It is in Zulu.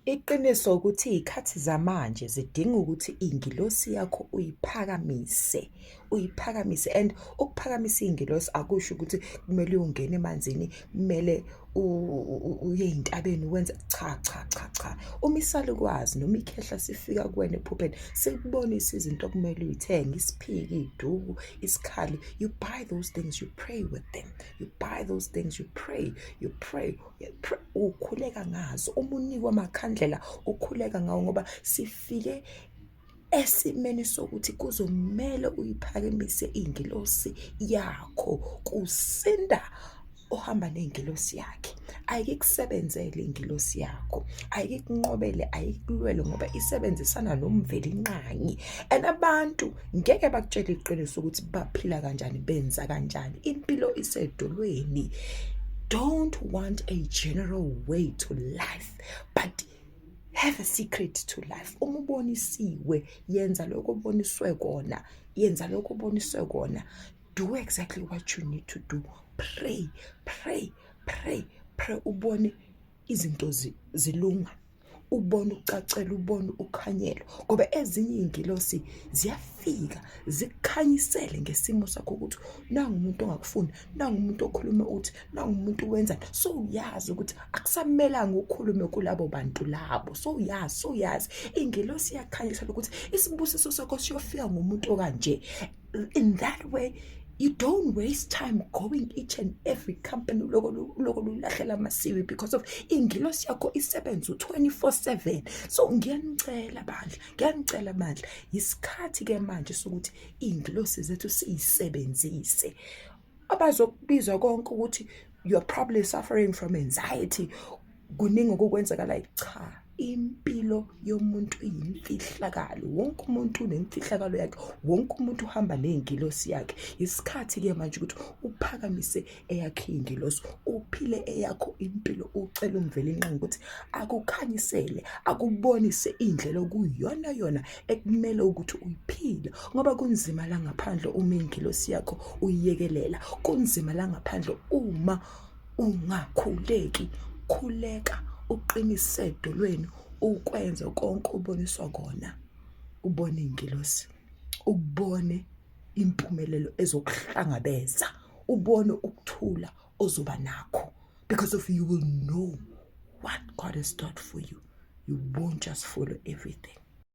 Iqiniso ukuthi iy'khathi zamanje zidinga ukuthi ingilosi yakho uyiphakamise and ukuphakamisa iy'ngilosi akusho ukuthi kumele uyongena emanzini, kumele uye ey'ntabeni wenze cha. Uma isalukazi noma ikhehla sifika kuwena ephupheni sikubonisa izinto okumele uy'thenge, isiphiki, iy'duku, isikhali, you buy those things, you pray with them, you buy those things, you pray, ukhuleka ngazo. Uma unikwa amakhandlela ukhuleka ngawo ngoba sifike esimeni sokuthi kuzomele uyiphakamise ingilosi yakho. Kusinda ohamba nengilosi yakhe, ayikusebenzele ingilosi yakho, ayikunqobele, ayikulwele ngoba isebenzisana nomveli inqanyi. And abantu ngeke bakutshele iqiniso ukuthi baphila kanjani, benza kanjani. Impilo isedolweni. Don't want a general way to life, but have a secret to life. Uma ubonisiwe, yenza lokho uboniswe kona, do exactly what you need to do. Pray. Ubone izinto zilunga, ubone ucacela, ubone ukhanyelo, ngoba ezinye iy'ngilosi ziyafika zikukhanyisele ngesimo sakho ukuthi nangu umuntu ongakufuni, nangu umuntu okhuluma uthi, nangu umuntu wenzani. So uyazi ukuthi akusamelanga ukhulume kulabo bantu labo. So uyazi ingilosi iyakhanyisela ukuthi isibusiso sakho siyofika ngomuntu okanje. In that way, you don't waste time going each and every company loko lulahlela amasiwi because of ingilosi yakho isebenza 24/7. So ngiyanicela bandla, yisikhathi ke manje sokuthi ingilosi zethu siyisebenzise. Abazokubizwa konke ukuthi you're probably suffering from anxiety, kuningi okukwenzakala, cha. Impilo yomuntu iyimfihlakalo. Wonke umuntu unemfihlakalo yakhe, wonke umuntu uhamba nengilosi yakhe. Isikhathi ke manje ukuthi uphakamise eyakhe ingilosi, uphile eyakho impilo, ucela umveli inqangi ukuthi akukhanyisele, akubonise indlela okuyiyona ekumele ukuthi uyiphile. Ngoba kunzima la ngaphandle uma ingilosi yakho uyiyekelela, kunzima la ngaphandle uma ungakhuleki. Khuleka, uqinise edolweni, ukwenza konke uboniswa kona. Ubone ingilosi, ubone impumelelo ezokuhlangabeza, ubone ukuthula ozoba nakho, because of you will know what God has done for you. You won't just follow everything.